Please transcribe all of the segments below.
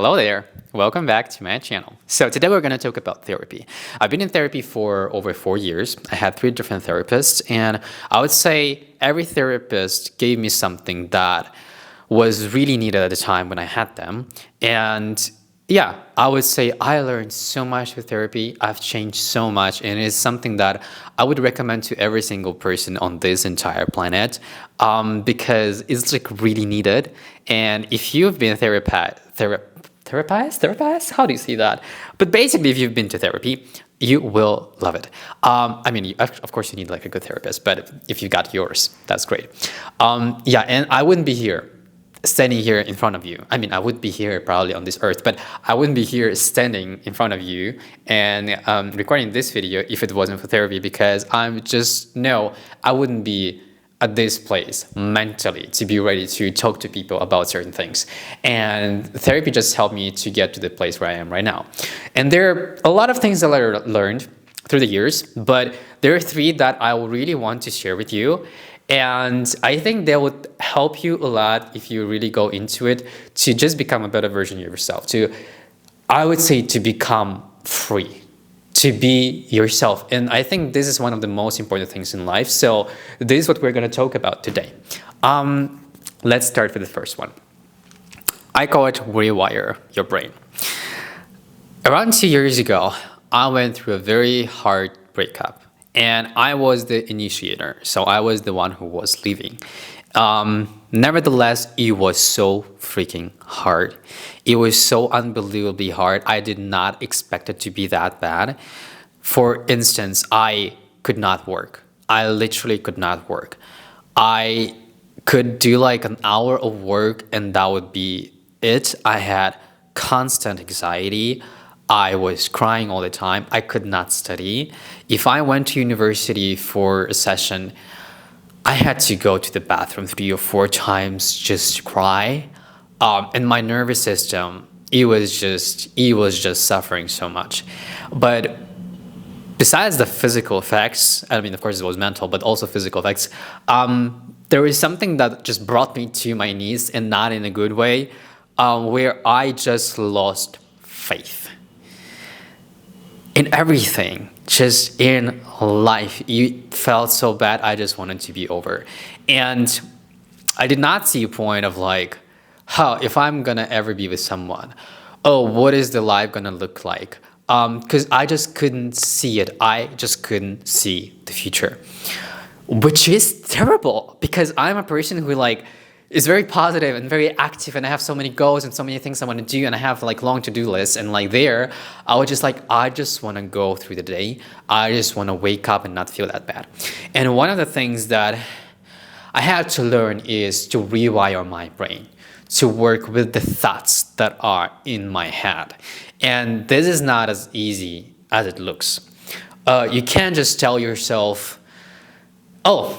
Hello there. Welcome back to my channel. So today we're going to talk about therapy. I've been in therapy for over 4 years. I had 3 different therapists, and I would say every therapist gave me something that was really needed at the time when I had them. And yeah, I would say I learned so much with therapy. I've changed so much, and it's something that I would recommend to every single person on this entire planet because it's like really needed. And if you've been therapized? How do you see that? But basically, if you've been to therapy, you will love it. Of course, you need like a good therapist, but if you got yours, that's great. Yeah, and I wouldn't be here standing here in front of you. I would be here probably on this earth, but I wouldn't be here standing in front of you and recording this video if it wasn't for therapy, because I wouldn't be at this place mentally to be ready to talk to people about certain things. And therapy just helped me to get to the place where I am right now. And there are a lot of things that I learned through the years, but there are 3 that I really want to share with you. And I think they would help you a lot if you really go into it to just become a better version of yourself. I would say to become free, to be yourself. And I think this is one of the most important things in life. So this is what we're going to talk about today. Let's start with the first one. I call it rewire your brain. Around 2 years ago, I went through a very hard breakup. And I was the initiator, so I was the one who was leaving. Nevertheless, it was so freaking hard. It was so unbelievably hard. I did not expect it to be that bad. For instance, I could not work. I literally could not work. I could do like an hour of work and that would be it. I had constant anxiety. I was crying all the time. I could not study. If I went to university for a session, I had to go to the bathroom 3 or 4 times just to cry. And my nervous system, it was just suffering so much. But besides the physical effects, of course it was mental, but also physical effects, there was something that just brought me to my knees, and not in a good way, where I just lost faith. In everything, just in life, it felt so bad. I just wanted to be over. And I did not see a point of like, if I'm gonna ever be with someone, what is the life gonna look like? Because I just couldn't see it. I just couldn't see the future, which is terrible because I'm a person who is very positive and very active, and I have so many goals and so many things I want to do, and I have long to-do lists, and I was just I just want to go through the day. I just want to wake up and not feel that bad. And one of the things that I had to learn is to rewire my brain, to work with the thoughts that are in my head. And this is not as easy as it looks. You can't just tell yourself,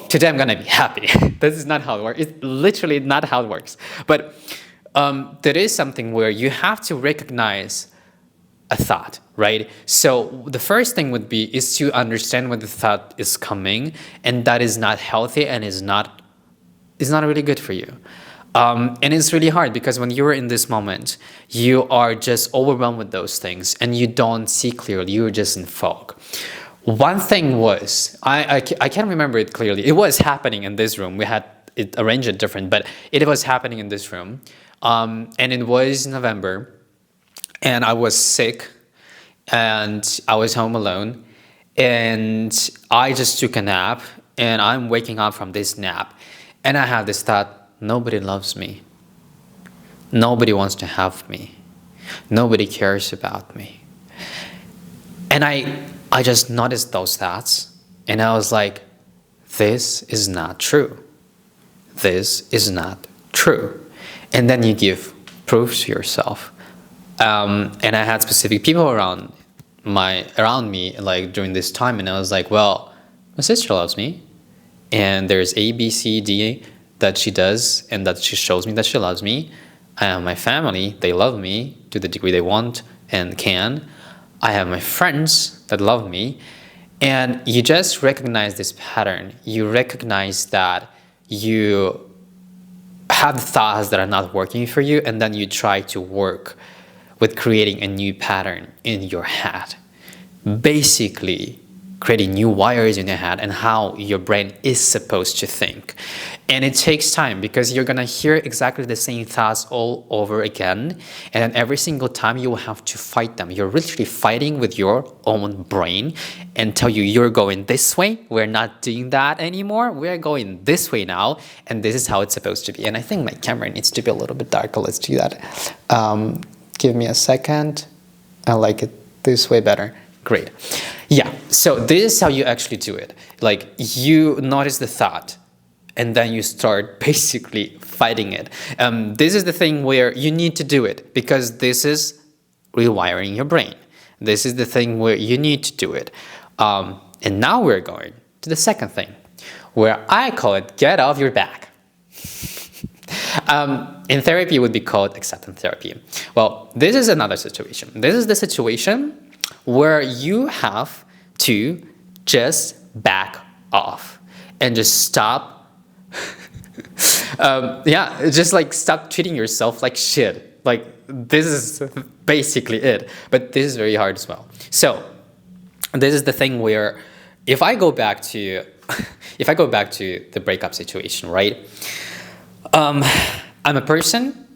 today I'm gonna be happy. This is not how it works. It's literally not how it works. But there is something where you have to recognize a thought, right? So the first thing is to understand when the thought is coming, and that is not healthy and is not really good for you. And it's really hard because when you're in this moment, you are just overwhelmed with those things and you don't see clearly. You're just in fog. One thing was, I can't remember it clearly. It was happening in this room. We had it arranged it different, but it was happening in this room. And it was November, and I was sick, and I was home alone, and I just took a nap, and I'm waking up from this nap, and I had this thought, nobody loves me. Nobody wants to have me. Nobody cares about me. And I just noticed those thoughts, and I was like, this is not true. This is not true. And then you give proof to yourself. And I had specific people around me during this time, and I was like, well, my sister loves me, and there's A, B, C, D that she does, and that she shows me that she loves me. My family, they love me to the degree they want and can. I have my friends that love me, and you just recognize this pattern. You recognize that you have thoughts that are not working for you, and then you try to work with creating a new pattern in your head. Basically, creating new wires in your head and how your brain is supposed to think. And it takes time because you're gonna hear exactly the same thoughts all over again. And then every single time you will have to fight them. You're literally fighting with your own brain and tell you you're going this way. We're not doing that anymore. We're going this way now. And this is how it's supposed to be. And I think my camera needs to be a little bit darker. Let's do that. Give me a second. I like it this way better. Great. Yeah, so this is how you actually do it. Like, you notice the thought, and then you start basically fighting it. This is the thing where you need to do it, because this is rewiring your brain. This is the thing where you need to do it. And now we're going to the second thing, where I call it get off your back. In therapy, it would be called acceptance therapy. Well, this is another situation. This is the situation where you have to just back off and just stop. Just like stop treating yourself like shit. Like, this is basically it. But this is very hard as well. So this is the thing where if I go back to the breakup situation, right? I'm a person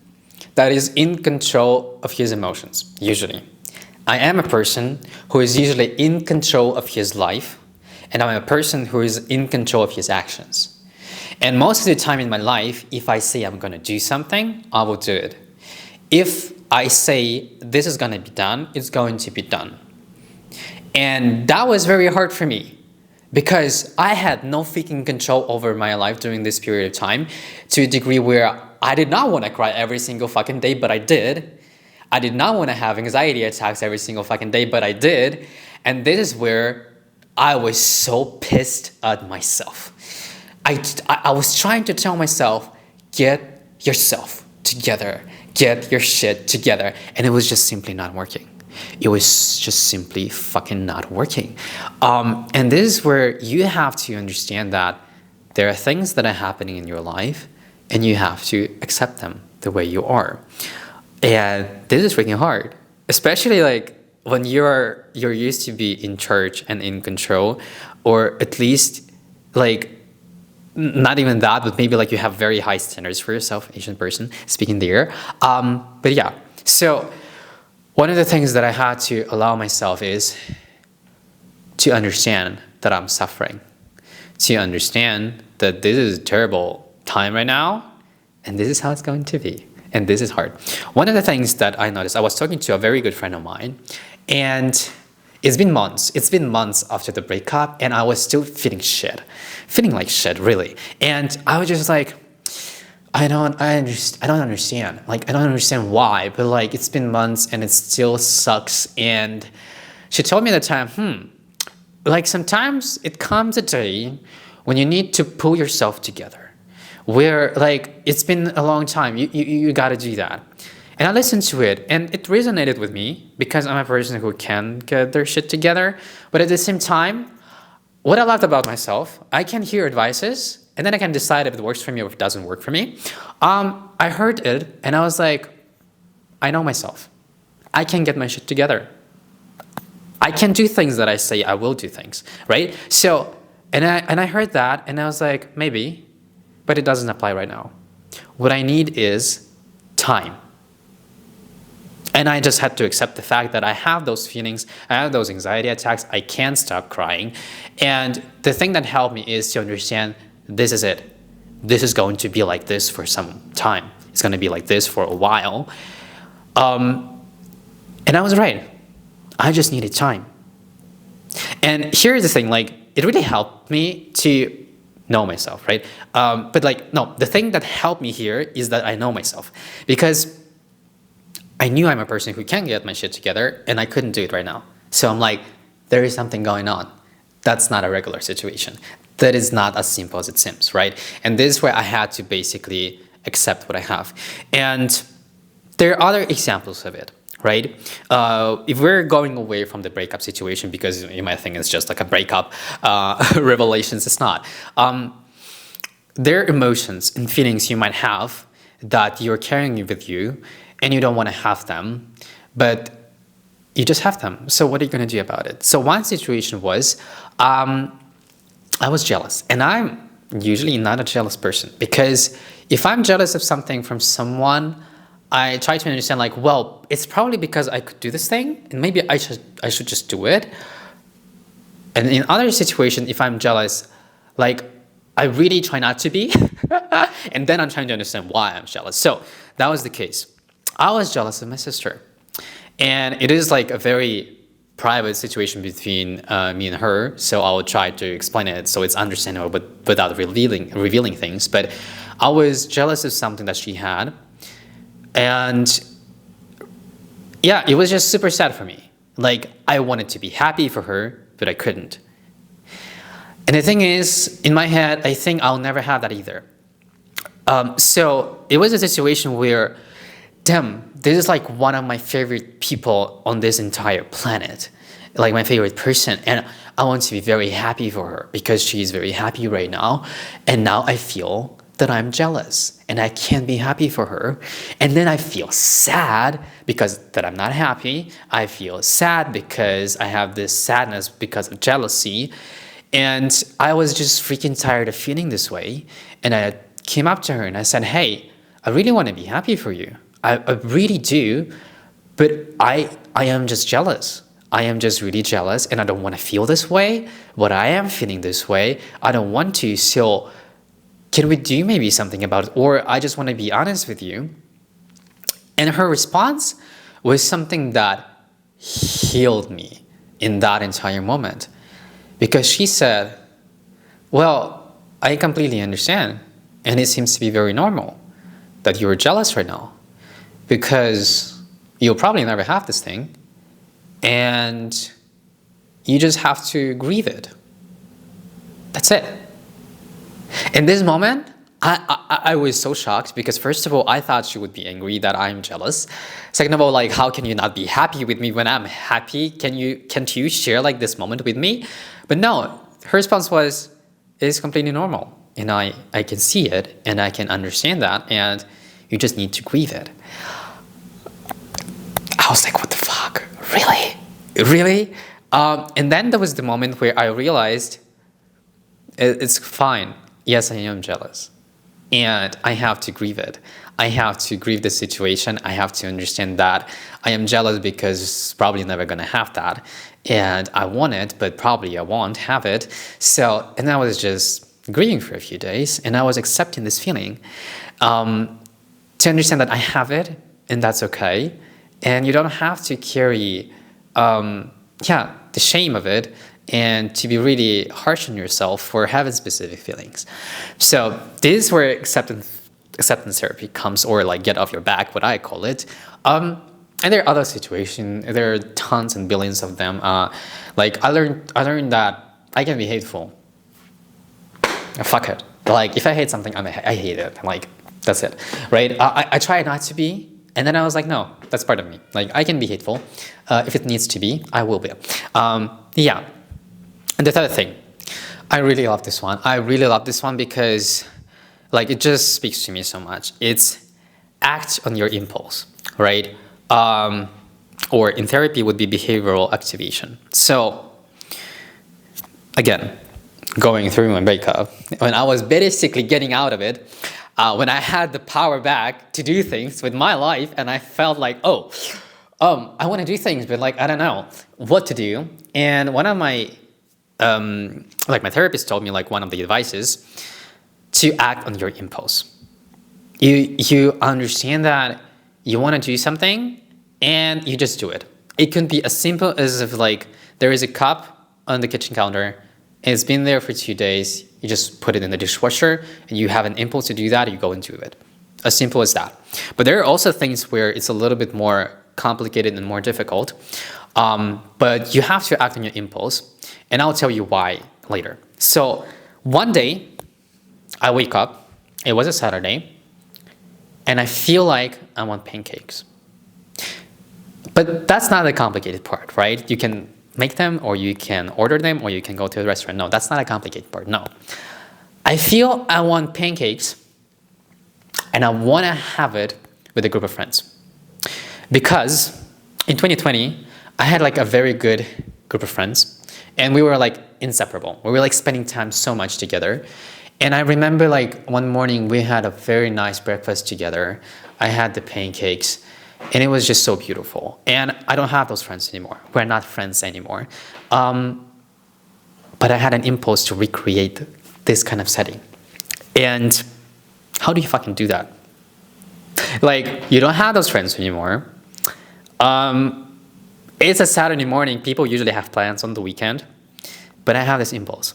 that is in control of his emotions, usually. I am a person who is usually in control of his life, and I'm a person who is in control of his actions. And most of the time in my life, if I say I'm going to do something, I will do it. If I say this is going to be done, it's going to be done. And that was very hard for me because I had no freaking control over my life during this period of time, to a degree where I did not want to cry every single fucking day, but I did. I did not want to have anxiety attacks every single fucking day, but I did. And this is where I was so pissed at myself. I was trying to tell myself, get yourself together, get your shit together. And it was just simply not working. It was just simply fucking not working. And this is where you have to understand that there are things that are happening in your life and you have to accept them the way you are. And this is freaking hard, especially like when you're used to be in charge and in control, or at least like not even that, but maybe like you have very high standards for yourself, Asian person speaking there. But yeah, so one of the things that I had to allow myself is to understand that I'm suffering, to understand that this is a terrible time right now, and this is how it's going to be. And this is hard. One of the things that I noticed, I was talking to a very good friend of mine, and it's been months. It's been months after the breakup, and I was still feeling like shit, really. And I was just like, I don't understand. Like, I don't understand why, but like, it's been months and it still sucks. And she told me at the time, like sometimes it comes a day when you need to pull yourself together. Where like it's been a long time, you gotta do that. And I listened to it and it resonated with me because I'm a person who can get their shit together. But at the same time, what I loved about myself, I can hear advices and then I can decide if it works for me or if it doesn't work for me. I heard it and I was like, I know myself. I can get my shit together. I can do things that I say I will do things, right? So, and I heard that and I was like, maybe. But it doesn't apply right now. What I need is time. And I just had to accept the fact that I have those feelings, I have those anxiety attacks, I can't stop crying. And the thing that helped me is to understand this is it. This is going to be like this for some time. It's going to be like this for a while. And I was right. I just needed time. And here's the thing, like, it really helped me to know myself, right? But like, no, the thing that helped me here is that I know myself, because I knew I'm a person who can get my shit together and I couldn't do it right now. So I'm like, there is something going on. That's not a regular situation. That is not as simple as it seems, right? And this is where I had to basically accept what I have. And there are other examples of it, right? If we're going away from the breakup situation, because you might think it's just like a breakup, revelations, it's not. There are emotions and feelings you might have that you're carrying with you and you don't want to have them, but you just have them. So what are you going to do about it? So one situation was, I was jealous, and I'm usually not a jealous person, because if I'm jealous of something from someone, I try to understand like, well, it's probably because I could do this thing, and maybe I should just do it. And in other situations, if I'm jealous, like I really try not to be, and then I'm trying to understand why I'm jealous. So that was the case. I was jealous of my sister. And it is like a very private situation between me and her, so I will try to explain it so it's understandable, but without revealing things. But I was jealous of something that she had, and yeah, it was just super sad for me. Like, I wanted to be happy for her, but I couldn't. And the thing is, in my head, I think I'll never have that either. So it was a situation where, damn, this is like one of my favorite people on this entire planet, like my favorite person, and I want to be very happy for her because she's very happy right now, and now I feel that I'm jealous and I can't be happy for her, and then I feel sad because that I'm not happy. I feel sad because I have this sadness because of jealousy, and I was just freaking tired of feeling this way, and I came up to her and I said, hey, I really want to be happy for you. I really do, but I am just jealous. I am just really jealous, and I don't want to feel this way, but I am feeling this way. I don't want to, so can we do maybe something about it? Or I just want to be honest with you. And her response was something that healed me in that entire moment. Because she said, well, I completely understand, and it seems to be very normal that you're jealous right now, because you'll probably never have this thing, and you just have to grieve it. That's it. In this moment, I was so shocked, because first of all, I thought she would be angry that I'm jealous. Second of all, like, how can you not be happy with me when I'm happy? Can't you share like this moment with me? But no, her response was, it's completely normal, and I can see it, and I can understand that, and you just need to grieve it. I was like, what the fuck? Really? Really? And then there was the moment where I realized it's fine. Yes, I am jealous. And I have to grieve it. I have to grieve the situation. I have to understand that I am jealous because probably never going to have that. And I want it, but probably I won't have it. So, and I was just grieving for a few days, and I was accepting this feeling. To understand that I have it, and that's okay. And you don't have to carry, the shame of it, and to be really harsh on yourself for having specific feelings. So this is where acceptance therapy comes, or like get off your back, what I call it. And there are other situations. There are tons and billions of them. Like I learned that I can be hateful. Fuck it. Like if I hate something, I hate it. Like that's it, right? I try not to be. And then I was like, no, that's part of me. Like, I can be hateful. If it needs to be, I will be. Yeah. And the third thing, I really love this one. I really love this one because, like, it just speaks to me so much. It's act on your impulse, right? Or in therapy would be behavioral activation. So, again, going through my breakup, when I was basically getting out of it, when I had the power back to do things with my life, and I felt like, I want to do things, but like, I don't know what to do. And one of my, my therapist told me, like, one of the advices to act on your impulse. You understand that you want to do something, and you just do it. It can be as simple as if, like, there is a cup on the kitchen counter, and it's been there for 2 days. You just put it in the dishwasher, and you have an impulse to do that, you go and do it. As simple as that. But there are also things where it's a little bit more complicated and more difficult. But you have to act on your impulse, and I'll tell you why later. So one day, I wake up, it was a Saturday, and I feel like I want pancakes. But that's not the complicated part, right? You can make them, or you can order them, or you can go to a restaurant. No, that's not a complicated part, no. I feel I want pancakes, and I want to have it with a group of friends. Because in 2020, I had like a very good group of friends, and we were like inseparable. We were like spending time so much together. And I remember like one morning we had a very nice breakfast together. I had the pancakes, and it was just so beautiful. And I don't have those friends anymore. We're not friends anymore. But I had an impulse to recreate this kind of setting. And how do you fucking do that? Like, you don't have those friends anymore. It's a Saturday morning. People usually have plans on the weekend. But I have this impulse.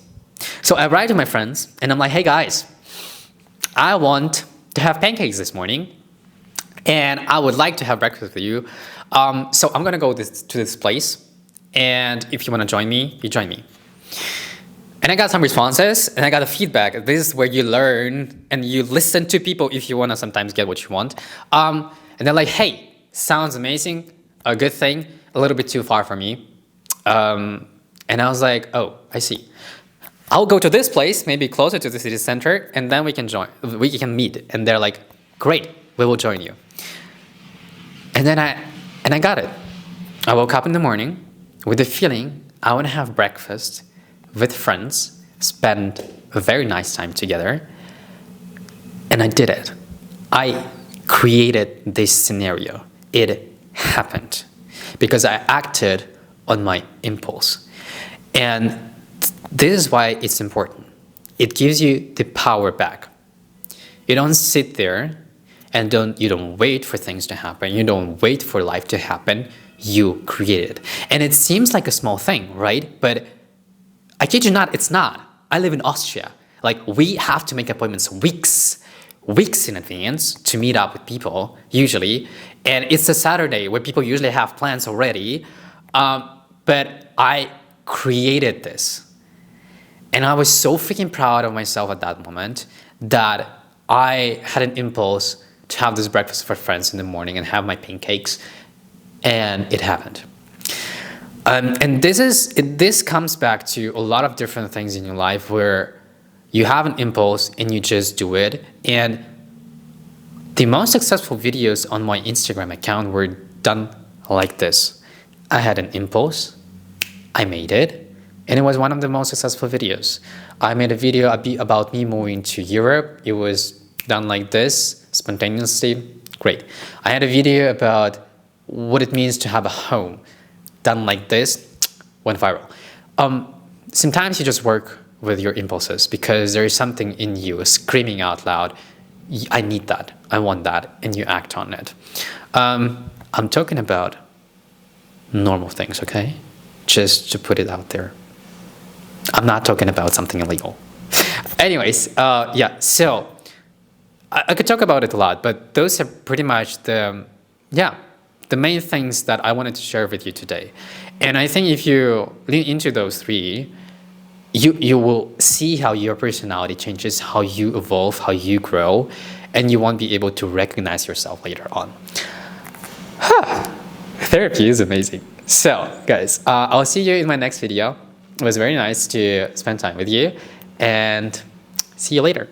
So I write to my friends, and I'm like, hey guys, I want to have pancakes this morning, and I would like to have breakfast with you. So I'm going to go to this place, and if you want to join me, you join me. And I got some responses, and I got a feedback. This is where you learn, and you listen to people if you want to sometimes get what you want. And they're like, hey, sounds amazing, a good thing, a little bit too far for me. And I was like, oh, I see. I'll go to this place, maybe closer to the city center, and then we can meet. And they're like, great, we will join you. And then I got it. I woke up in the morning with the feeling I want to have breakfast with friends, spend a very nice time together. And I did it. I created this scenario. It happened because I acted on my impulse. And this is why it's important. It gives you the power back. You don't sit there and you don't wait for things to happen. You don't wait for life to happen. You create it. And it seems like a small thing, right? But I kid you not, it's not. I live in Austria. Like, we have to make appointments weeks in advance to meet up with people, usually. And it's a Saturday where people usually have plans already. But I created this. And I was so freaking proud of myself at that moment that I had an impulse to have this breakfast for friends in the morning and have my pancakes. And it happened. And this comes back to a lot of different things in your life where you have an impulse and you just do it. And the most successful videos on my Instagram account were done like this. I had an impulse, I made it, and it was one of the most successful videos. I made a video about me moving to Europe. It was done like this, spontaneously. Great. I had a video about what it means to have a home, done like this, went viral. Sometimes you just work with your impulses because there is something in you screaming out loud, I need that, I want that, and you act on it. I'm talking about normal things, okay? Just to put it out there. I'm not talking about something illegal. Anyways, yeah, so I could talk about it a lot, but those are pretty much the main things that I wanted to share with you today. And I think if you lean into those three, you will see how your personality changes, how you evolve, how you grow, and you won't be able to recognize yourself later on. Therapy is amazing. So, guys, I'll see you in my next video. It was very nice to spend time with you, and see you later.